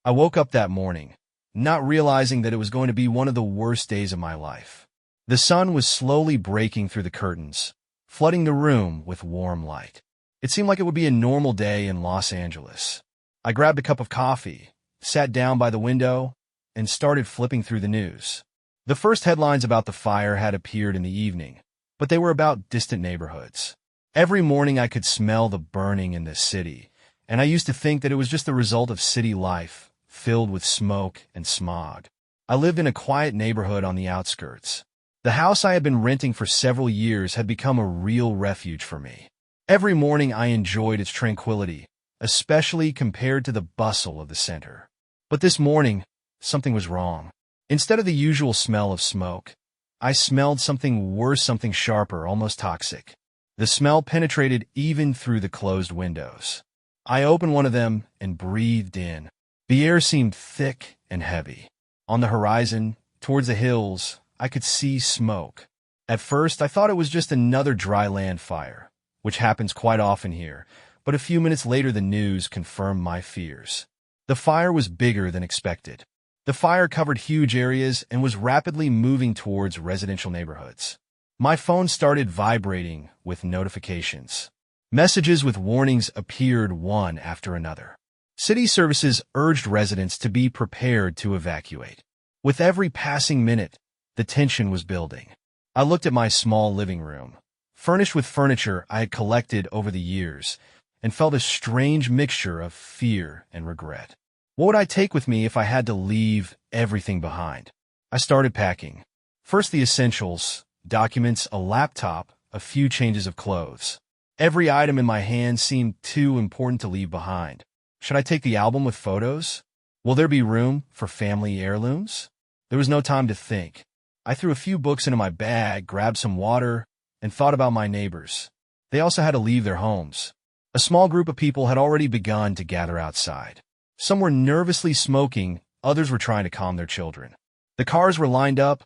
I woke up that morning, not realizing that it was going to be one of the worst days of my life. The sun was slowly breaking through the curtains, flooding the room with warm light. It seemed like it would be a normal day in Los Angeles. I grabbed a cup of coffee, sat down by the window, and started flipping through the news. The first headlines about the fire had appeared in the evening, but they were about distant neighborhoods. Every morning I could smell the burning in this city, and I used to think that it was just the result of city life, filled with smoke and smog. I lived in a quiet neighborhood on the outskirts. The house I had been renting for several years had become a real refuge for me. Every morning I enjoyed its tranquility, especially compared to the bustle of the center. But this morning, something was wrong. Instead of the usual smell of smoke, I smelled something worse, something sharper, almost toxic. The smell penetrated even through the closed windows. I opened one of them and breathed in. The air seemed thick and heavy. On the horizon, towards the hills, I could see smoke. At first, I thought it was just another dry land fire, which happens quite often here, but a few minutes later the news confirmed my fears. The fire was bigger than expected. The fire covered huge areas and was rapidly moving towards residential neighborhoods. My phone started vibrating with notifications. Messages with warnings appeared one after another. City services urged residents to be prepared to evacuate. With every passing minute, the tension was building. I looked at my small living room, furnished with furniture I had collected over the years, and felt a strange mixture of fear and regret. What would I take with me if I had to leave everything behind? I started packing. First the essentials, documents, a laptop, a few changes of clothes. Every item in my hand seemed too important to leave behind. Should I take the album with photos? Will there be room for family heirlooms? There was no time to think. I threw a few books into my bag, grabbed some water, and thought about my neighbors. They also had to leave their homes. A small group of people had already begun to gather outside. Some were nervously smoking, others were trying to calm their children. The cars were lined up,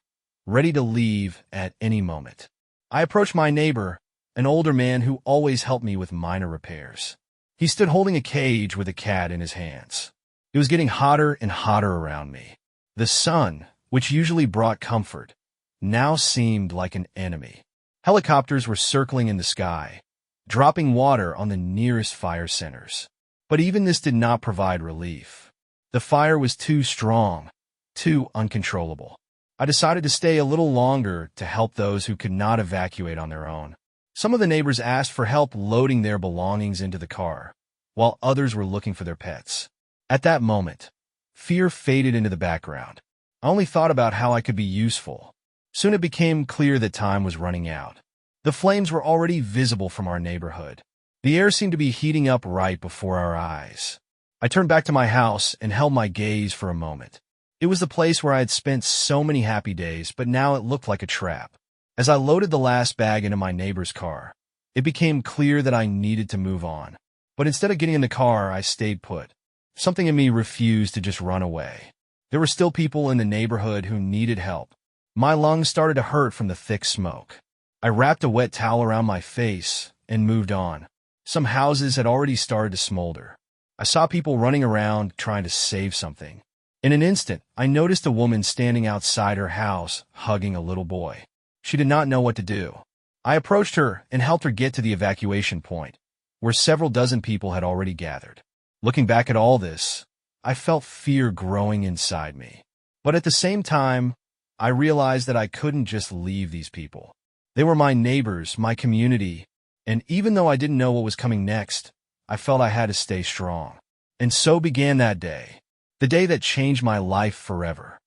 ready to leave at any moment. I approached my neighbor, an older man who always helped me with minor repairs. He stood holding a cage with a cat in his hands. It was getting hotter and hotter around me. The sun, which usually brought comfort, now seemed like an enemy. Helicopters were circling in the sky, dropping water on the nearest fire centers. But even this did not provide relief. The fire was too strong, too uncontrollable. I decided to stay a little longer to help those who could not evacuate on their own. Some of the neighbors asked for help loading their belongings into the car, while others were looking for their pets. At that moment, fear faded into the background. I only thought about how I could be useful. Soon it became clear that time was running out. The flames were already visible from our neighborhood. The air seemed to be heating up right before our eyes. I turned back to my house and held my gaze for a moment. It was the place where I had spent so many happy days, but now it looked like a trap. As I loaded the last bag into my neighbor's car, it became clear that I needed to move on. But instead of getting in the car, I stayed put. Something in me refused to just run away. There were still people in the neighborhood who needed help. My lungs started to hurt from the thick smoke. I wrapped a wet towel around my face and moved on. Some houses had already started to smolder. I saw people running around trying to save something. In an instant, I noticed a woman standing outside her house, hugging a little boy. She did not know what to do. I approached her and helped her get to the evacuation point, where several dozen people had already gathered. Looking back at all this, I felt fear growing inside me. But at the same time, I realized that I couldn't just leave these people. They were my neighbors, my community, and even though I didn't know what was coming next, I felt I had to stay strong. And so began that day, the day that changed my life forever.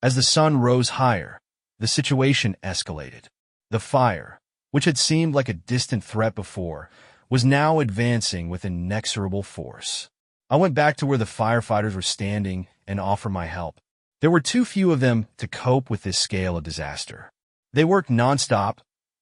As the sun rose higher, the situation escalated. The fire, which had seemed like a distant threat before, was now advancing with inexorable force. I went back to where the firefighters were standing and offered my help. There were too few of them to cope with this scale of disaster. They worked nonstop,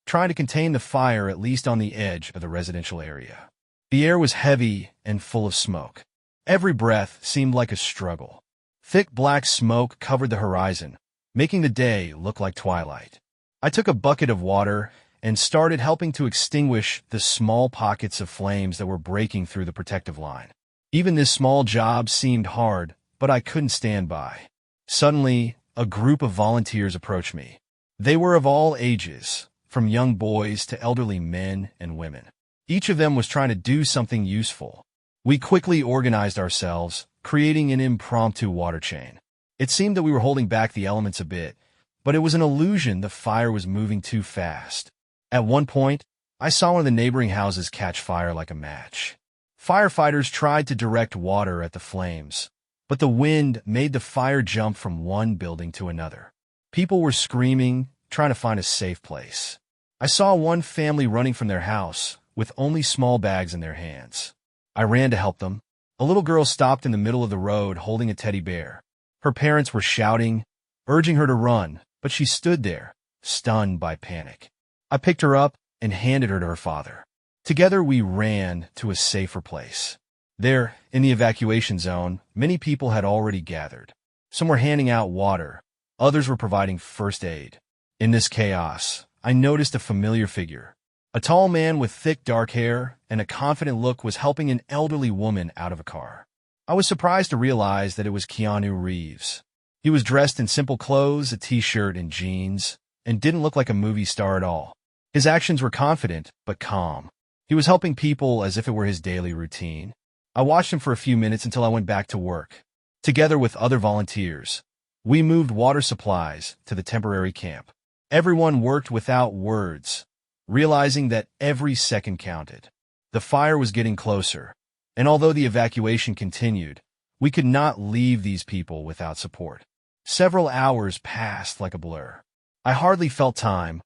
trying to contain the fire at least on the edge of the residential area. The air was heavy and full of smoke. Every breath seemed like a struggle. Thick black smoke covered the horizon, making the day look like twilight. I took a bucket of water and started helping to extinguish the small pockets of flames that were breaking through the protective line. Even this small job seemed hard, but I couldn't stand by. Suddenly, a group of volunteers approached me. They were of all ages, from young boys to elderly men and women. Each of them was trying to do something useful. We quickly organized ourselves, creating an impromptu water chain. It seemed that we were holding back the elements a bit, but it was an illusion. The fire was moving too fast. At one point, I saw one of the neighboring houses catch fire like a match. Firefighters tried to direct water at the flames, but the wind made the fire jump from one building to another. People were screaming, trying to find a safe place. I saw one family running from their house with only small bags in their hands. I ran to help them. A little girl stopped in the middle of the road holding a teddy bear. Her parents were shouting, urging her to run, but she stood there, stunned by panic. I picked her up and handed her to her father. Together we ran to a safer place. There, in the evacuation zone, many people had already gathered. Some were handing out water, others were providing first aid. In this chaos, I noticed a familiar figure. A tall man with thick dark hair and a confident look was helping an elderly woman out of a car. I was surprised to realize that it was Keanu Reeves. He was dressed in simple clothes, a t-shirt and jeans, and didn't look like a movie star at all. His actions were confident, but calm. He was helping people as if it were his daily routine. I watched him for a few minutes until I went back to work. Together with other volunteers, we moved water supplies to the temporary camp. Everyone worked without words, realizing that every second counted. The fire was getting closer, and although the evacuation continued, we could not leave these people without support. Several hours passed like a blur. I hardly felt time,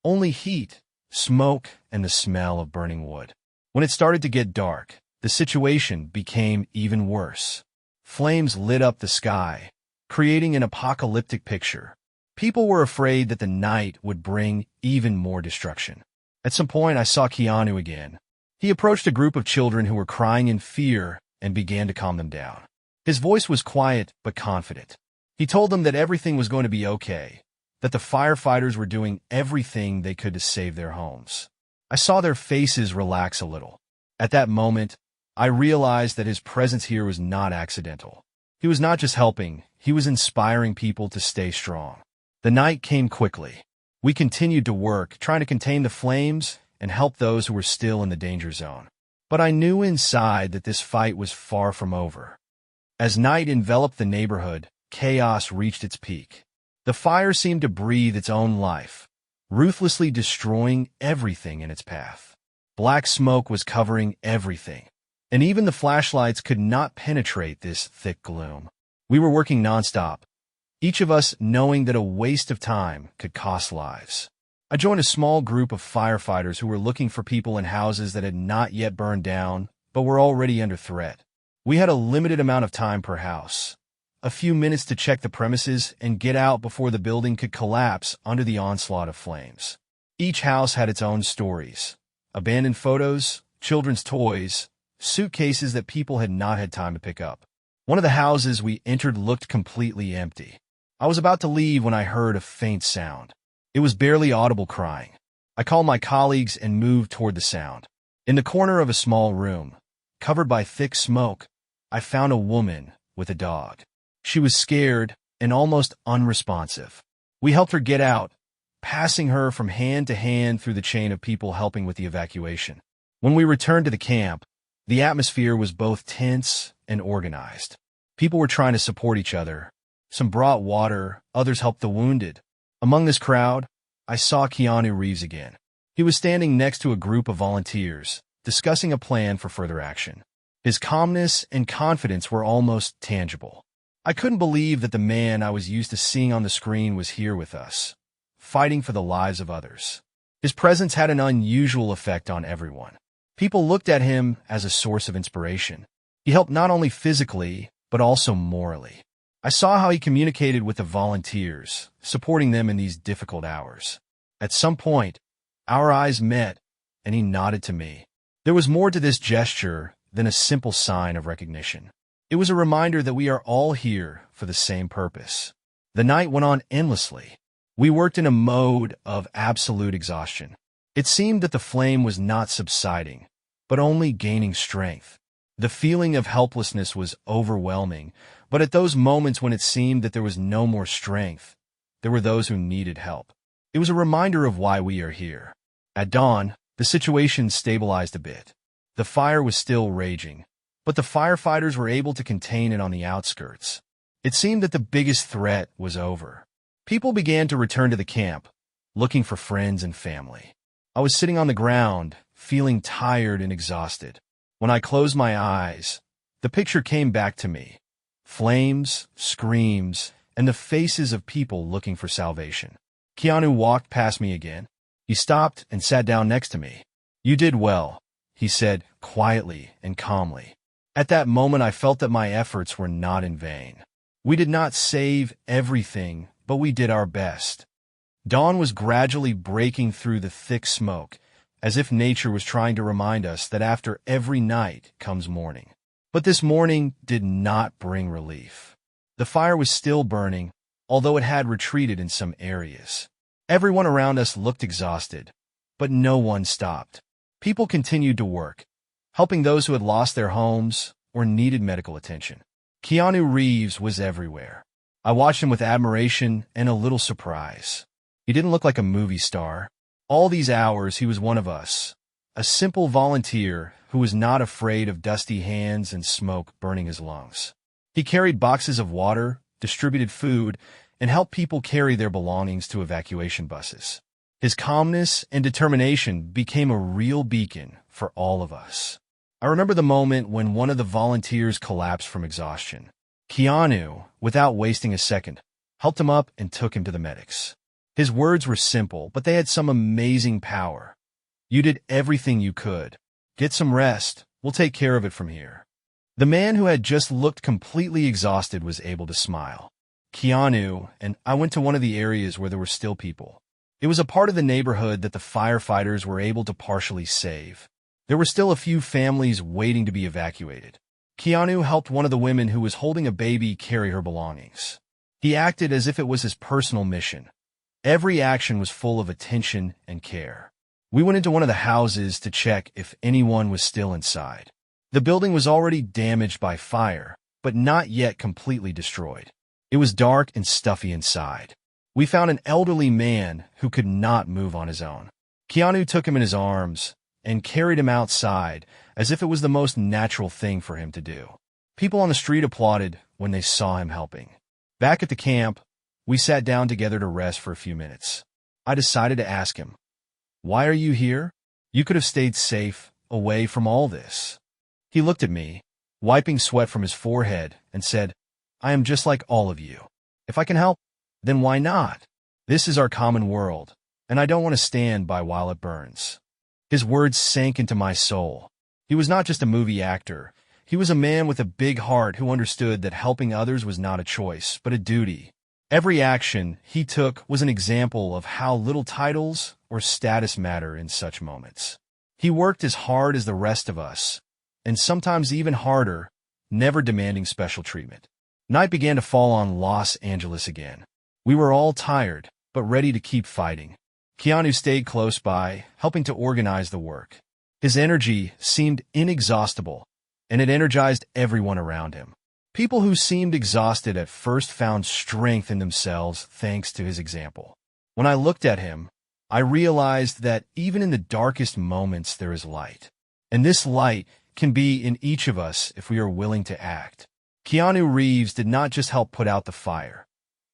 only heat, smoke, and the smell of burning wood. When it started to get dark, the situation became even worse. Flames lit up the sky, creating an apocalyptic picture. People were afraid that the night would bring even more destruction. At some point, I saw Keanu again. He approached a group of children who were crying in fear and began to calm them down. His voice was quiet but confident. He told them that everything was going to be okay, that the firefighters were doing everything they could to save their homes. I saw their faces relax a little. At that moment, I realized that his presence here was not accidental. He was not just helping, he was inspiring people to stay strong. The night came quickly. We continued to work, trying to contain the flames and help those who were still in the danger zone. But I knew inside that this fight was far from over. As night enveloped the neighborhood, chaos reached its peak. The fire seemed to breathe its own life, ruthlessly destroying everything in its path. Black smoke was covering everything, and even the flashlights could not penetrate this thick gloom. We were working nonstop, each of us knowing that a waste of time could cost lives. I joined a small group of firefighters who were looking for people in houses that had not yet burned down, but were already under threat. We had a limited amount of time per house, a few minutes to check the premises and get out before the building could collapse under the onslaught of flames. Each house had its own stories: abandoned photos, children's toys, suitcases that people had not had time to pick up. One of the houses we entered looked completely empty. I was about to leave when I heard a faint sound. It was barely audible crying. I called my colleagues and moved toward the sound. In the corner of a small room, covered by thick smoke, I found a woman with a dog. She was scared and almost unresponsive. We helped her get out, passing her from hand to hand through the chain of people helping with the evacuation. When we returned to the camp, the atmosphere was both tense and organized. People were trying to support each other. Some brought water, others helped the wounded. Among this crowd, I saw Keanu Reeves again. He was standing next to a group of volunteers, discussing a plan for further action. His calmness and confidence were almost tangible. I couldn't believe that the man I was used to seeing on the screen was here with us, fighting for the lives of others. His presence had an unusual effect on everyone. People looked at him as a source of inspiration. He helped not only physically, but also morally. I saw how he communicated with the volunteers, supporting them in these difficult hours. At some point, our eyes met, and he nodded to me. There was more to this gesture than a simple sign of recognition. It was a reminder that we are all here for the same purpose. The night went on endlessly. We worked in a mode of absolute exhaustion. It seemed that the flame was not subsiding, but only gaining strength. The feeling of helplessness was overwhelming, But at those moments when it seemed that there was no more strength, there were those who needed help. It was a reminder of why we are here. At dawn, the situation stabilized a bit. The fire was still raging, but the firefighters were able to contain it on the outskirts. It seemed that the biggest threat was over. People began to return to the camp, looking for friends and family. I was sitting on the ground, feeling tired and exhausted. When I closed my eyes, the picture came back to me. Flames, screams, and the faces of people looking for salvation. Keanu walked past me again. He stopped and sat down next to me. "You did well," he said quietly and calmly. At that moment, I felt that my efforts were not in vain. We did not save everything, but we did our best. Dawn was gradually breaking through the thick smoke, as if nature was trying to remind us that after every night comes morning. But this morning did not bring relief. The fire was still burning, although it had retreated in some areas. Everyone around us looked exhausted, but no one stopped. People continued to work, helping those who had lost their homes or needed medical attention. Keanu Reeves was everywhere. I watched him with admiration and a little surprise. He didn't look like a movie star. All these hours, he was one of us, a simple volunteer who was not afraid of dusty hands and smoke burning his lungs. He carried boxes of water, distributed food, and helped people carry their belongings to evacuation buses. His calmness and determination became a real beacon for all of us. I remember the moment when one of the volunteers collapsed from exhaustion. Keanu, without wasting a second, helped him up and took him to the medics. His words were simple, but they had some amazing power. "You did everything you could. Get some rest. We'll take care of it from here." The man who had just looked completely exhausted was able to smile. Keanu and I went to one of the areas where there were still people. It was a part of the neighborhood that the firefighters were able to partially save. There were still a few families waiting to be evacuated. Keanu helped one of the women who was holding a baby carry her belongings. He acted as if it was his personal mission. Every action was full of attention and care. We went into one of the houses to check if anyone was still inside. The building was already damaged by fire, but not yet completely destroyed. It was dark and stuffy inside. We found an elderly man who could not move on his own. Keanu took him in his arms and carried him outside as if it was the most natural thing for him to do. People on the street applauded when they saw him helping. Back at the camp, we sat down together to rest for a few minutes. I decided to ask him, "Why are you here? You could have stayed safe, away from all this." He looked at me, wiping sweat from his forehead, and said, "I am just like all of you. If I can help, then why not? This is our common world, and I don't want to stand by while it burns." His words sank into my soul. He was not just a movie actor. He was a man with a big heart who understood that helping others was not a choice, but a duty. Every action he took was an example of how little titles or status matter in such moments. He worked as hard as the rest of us, and sometimes even harder, never demanding special treatment. Night began to fall on Los Angeles again. We were all tired, but ready to keep fighting. Keanu stayed close by, helping to organize the work. His energy seemed inexhaustible, and it energized everyone around him. People who seemed exhausted at first found strength in themselves thanks to his example. When I looked at him, I realized that even in the darkest moments there is light. And this light can be in each of us if we are willing to act. Keanu Reeves did not just help put out the fire.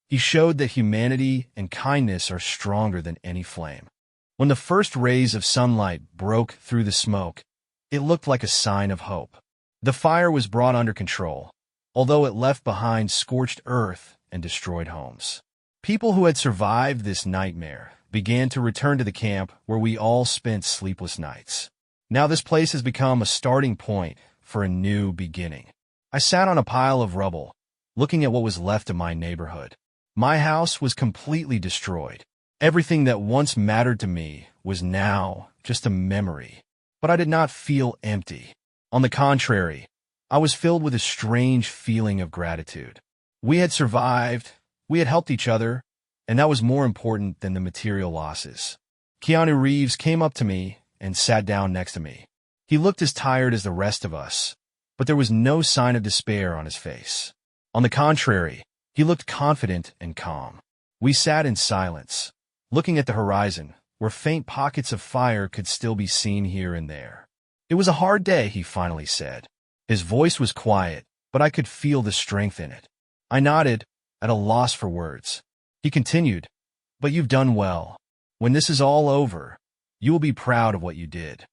He showed that humanity and kindness are stronger than any flame. When the first rays of sunlight broke through the smoke, it looked like a sign of hope. The fire was brought under control, although it left behind scorched earth and destroyed homes. People who had survived this nightmare began to return to the camp where we all spent sleepless nights. Now this place has become a starting point for a new beginning. I sat on a pile of rubble, looking at what was left of my neighborhood. My house was completely destroyed. Everything that once mattered to me was now just a memory. But I did not feel empty. On the contrary, I was filled with a strange feeling of gratitude. We had survived, we had helped each other, and that was more important than the material losses. Keanu Reeves came up to me and sat down next to me. He looked as tired as the rest of us, but there was no sign of despair on his face. On the contrary, he looked confident and calm. We sat in silence, looking at the horizon, where faint pockets of fire could still be seen here and there. "It was a hard day," he finally said. His voice was quiet, but I could feel the strength in it. I nodded, at a loss for words. He continued, "But you've done well. When this is all over, you will be proud of what you did."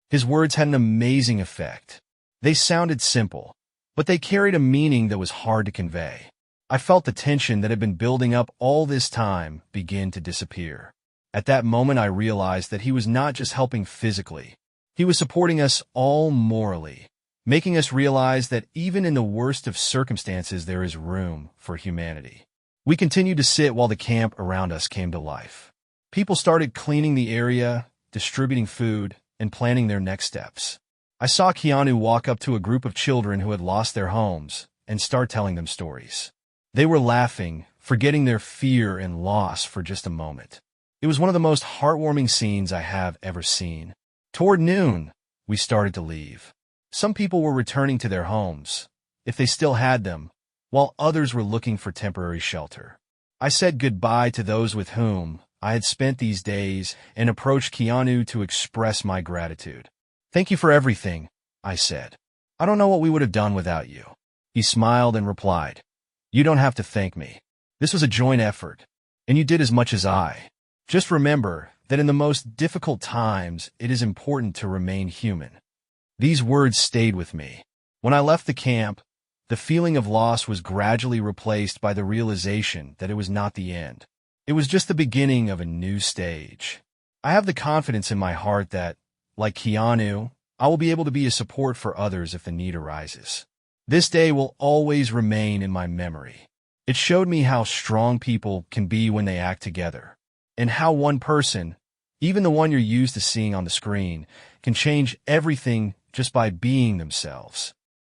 His words had an amazing effect. They sounded simple, but they carried a meaning that was hard to convey. I felt the tension that had been building up all this time begin to disappear. At that moment, I realized that he was not just helping physically. He was supporting us all morally, making us realize that even in the worst of circumstances, there is room for humanity. We continued to sit while the camp around us came to life. People started cleaning the area, distributing food, and planning their next steps. I saw Keanu walk up to a group of children who had lost their homes and start telling them stories. They were laughing, forgetting their fear and loss for just a moment. It was one of the most heartwarming scenes I have ever seen. Toward noon, we started to leave. Some people were returning to their homes, if they still had them, while others were looking for temporary shelter. I said goodbye to those with whom I had spent these days and approached Keanu to express my gratitude. "Thank you for everything," I said. "I don't know what we would have done without you." He smiled and replied, "You don't have to thank me. This was a joint effort, and you did as much as I. Just remember that in the most difficult times, it is important to remain human." These words stayed with me. When I left the camp, the feeling of loss was gradually replaced by the realization that it was not the end. It was just the beginning of a new stage. I have the confidence in my heart that, like Keanu, I will be able to be a support for others if the need arises. This day will always remain in my memory. It showed me how strong people can be when they act together, and how one person, even the one you're used to seeing on the screen, can change everything just by being themselves.